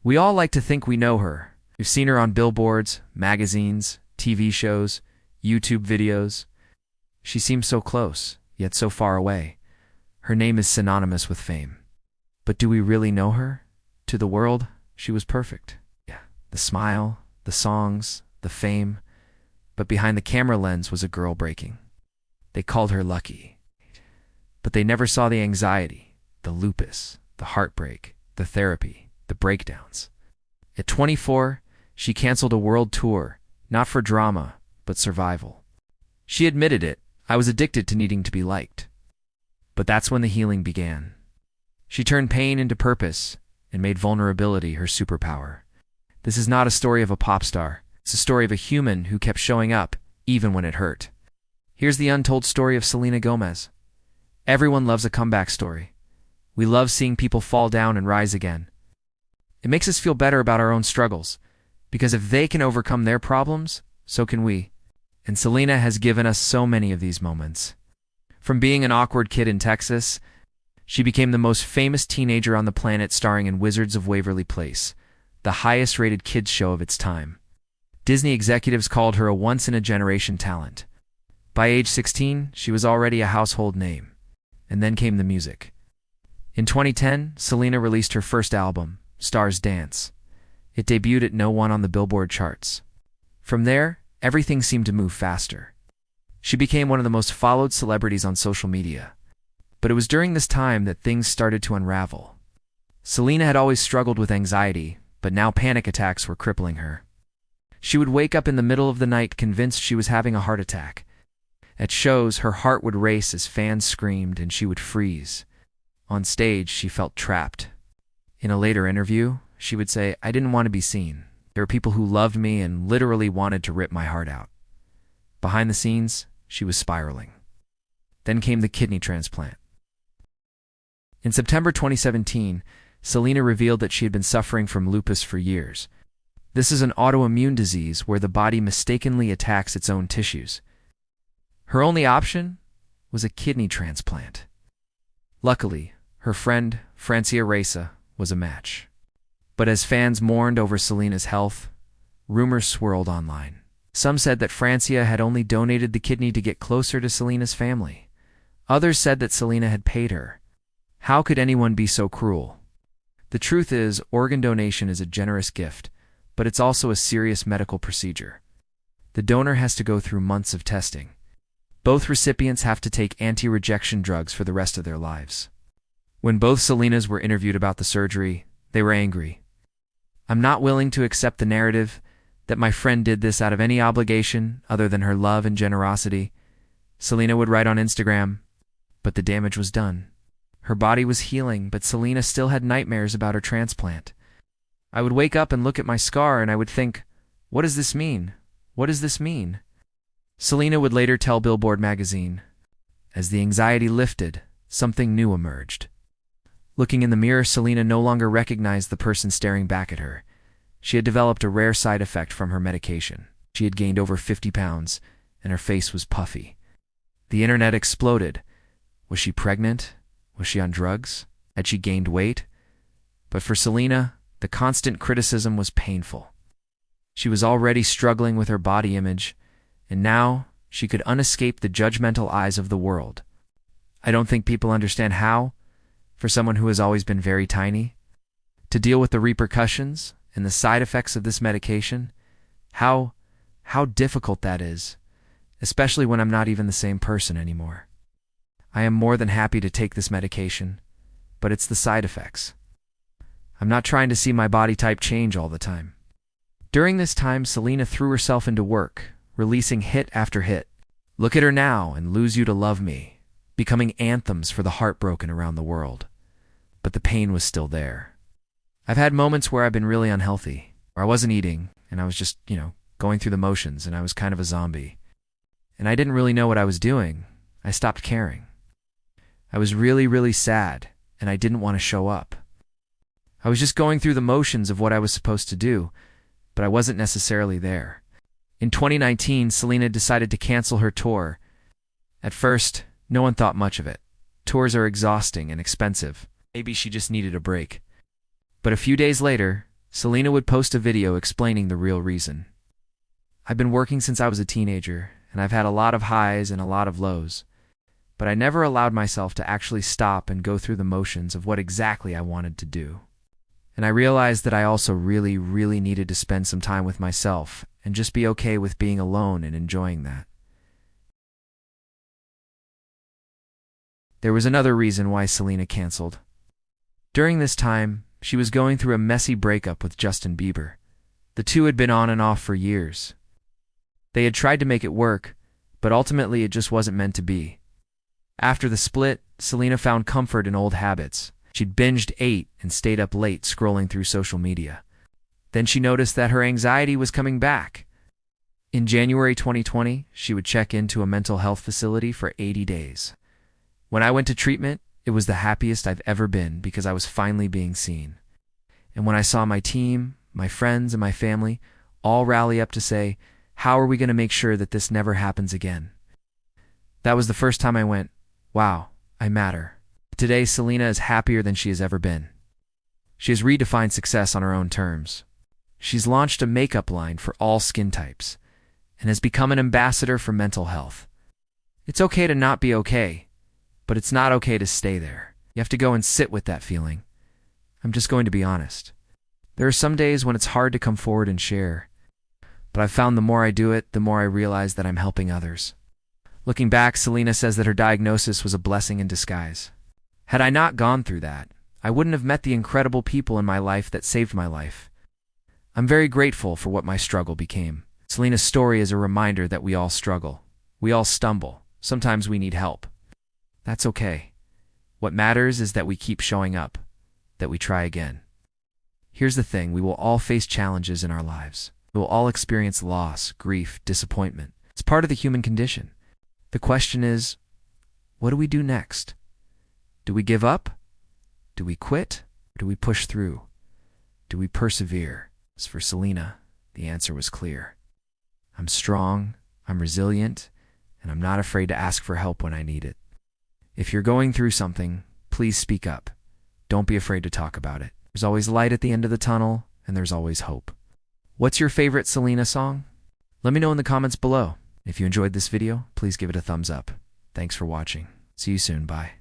We all like to think we know her. We've seen her on billboards, magazines, TV shows, YouTube videos. She seems so close, yet so far away. Her name is synonymous with fame. But do we really know her? To the world, she was perfect. Yeah, the smile, the songs, the fame. But behind the camera lens was a girl breaking. They called her lucky. But they never saw the anxiety, the lupus, the heartbreak, the therapy, the breakdowns. At 24, she canceled a world tour, not for drama, but survival. She admitted it. I was addicted to needing to be liked. But that's when the healing began. She turned pain into purpose and made vulnerability her superpower. This is not a story of a pop star. It's a story of a human who kept showing up, even when it hurt. Here's the untold story of Selena Gomez. Everyone loves a comeback story. We love seeing people fall down and rise again. It makes us feel better about our own struggles, because if they can overcome their problems, so can we. And Selena has given us so many of these moments. From being an awkward kid in Texas, she became the most famous teenager on the planet, starring in Wizards of Waverly Place, the highest-rated kids show of its time. Disney executives called her a once-in-a-generation talent. By age 16, she was already a household name. And then came the music. In 2010, Selena released her first album, Stars Dance. It debuted at No. 1 on the Billboard charts. From there, everything seemed to move faster. She became one of the most followed celebrities on social media. But it was during this time that things started to unravel. Selena had always struggled with anxiety, but now panic attacks were crippling her. She would wake up in the middle of the night convinced she was having a heart attack. At shows, her heart would race as fans screamed and she would freeze. On stage, she felt trapped. In a later interview, she would say, "I didn't want to be seen. There were people who loved me and literally wanted to rip my heart out." Behind the scenes, she was spiraling. Then came the kidney transplant. In September 2017, Selena revealed that she had been suffering from lupus for years. This is an autoimmune disease where the body mistakenly attacks its own tissues. Her only option was a kidney transplant. Luckily, her friend, Francia Reza, was a match. But as fans mourned over Selena's health, rumors swirled online. Some said that Francia had only donated the kidney to get closer to Selena's family. Others said that Selena had paid her. How could anyone be so cruel? The truth is, organ donation is a generous gift, but it's also a serious medical procedure. The donor has to go through months of testing. Both recipients have to take anti-rejection drugs for the rest of their lives. When both Selenas were interviewed about the surgery, they were angry. "I'm not willing to accept the narrative that my friend did this out of any obligation other than her love and generosity," Selena would write on Instagram. But the damage was done. Her body was healing, but Selena still had nightmares about her transplant. "I would wake up and look at my scar and I would think, what does this mean? What does this mean?" Selena would later tell Billboard magazine, "As the anxiety lifted, something new emerged." Looking in the mirror, Selena no longer recognized the person staring back at her. She had developed a rare side effect from her medication. She had gained over 50 pounds, and her face was puffy. The internet exploded. Was she pregnant? Was she on drugs? Had she gained weight? But for Selena, the constant criticism was painful. She was already struggling with her body image, and now she could unescape the judgmental eyes of the world. I don't think people understand how, for someone who has always been very tiny, to deal with the repercussions and the side effects of this medication, how difficult that is, especially when I'm not even the same person anymore. I am more than happy to take this medication, but it's the side effects. I'm not trying to see my body type change all the time. During this time, Selena threw herself into work, releasing hit after hit. Look at Her Now and Lose You to Love Me, becoming anthems for the heartbroken around the world. But the pain was still there. I've had moments where I've been really unhealthy, where I wasn't eating, and I was just, going through the motions, and I was kind of a zombie. And I didn't really know what I was doing. I stopped caring. I was really, really sad, and I didn't want to show up. I was just going through the motions of what I was supposed to do, but I wasn't necessarily there. In 2019, Selena decided to cancel her tour. At first, no one thought much of it. Tours are exhausting and expensive. Maybe she just needed a break. But a few days later, Selena would post a video explaining the real reason. I've been working since I was a teenager, and I've had a lot of highs and a lot of lows, but I never allowed myself to actually stop and go through the motions of what exactly I wanted to do. And I realized that I also really, really needed to spend some time with myself and just be okay with being alone and enjoying that. There was another reason why Selena canceled. During this time, she was going through a messy breakup with Justin Bieber. The two had been on and off for years. They had tried to make it work, but ultimately it just wasn't meant to be. After the split, Selena found comfort in old habits. She'd binged, ate, and stayed up late scrolling through social media. Then she noticed that her anxiety was coming back. In January 2020, she would check into a mental health facility for 80 days. When I went to treatment, it was the happiest I've ever been because I was finally being seen. And when I saw my team, my friends, and my family all rally up to say, "How are we going to make sure that this never happens again?" That was the first time I went, wow, I matter. Today, Selena is happier than she has ever been. She has redefined success on her own terms. She's launched a makeup line for all skin types and has become an ambassador for mental health. It's okay to not be okay, but it's not okay to stay there. You have to go and sit with that feeling. I'm just going to be honest. There are some days when it's hard to come forward and share, but I've found the more I do it, the more I realize that I'm helping others. Looking back, Selena says that her diagnosis was a blessing in disguise. Had I not gone through that, I wouldn't have met the incredible people in my life that saved my life. I'm very grateful for what my struggle became. Selena's story is a reminder that we all struggle. We all stumble. Sometimes we need help. That's okay. What matters is that we keep showing up, that we try again. Here's the thing, we will all face challenges in our lives. We will all experience loss, grief, disappointment. It's part of the human condition. The question is, what do we do next? Do we give up? Do we quit? Or do we push through? Do we persevere? As for Selena, the answer was clear. I'm strong, I'm resilient, and I'm not afraid to ask for help when I need it. If you're going through something, please speak up. Don't be afraid to talk about it. There's always light at the end of the tunnel, and there's always hope. What's your favorite Selena song? Let me know in the comments below. If you enjoyed this video, please give it a thumbs up. Thanks for watching. See you soon. Bye.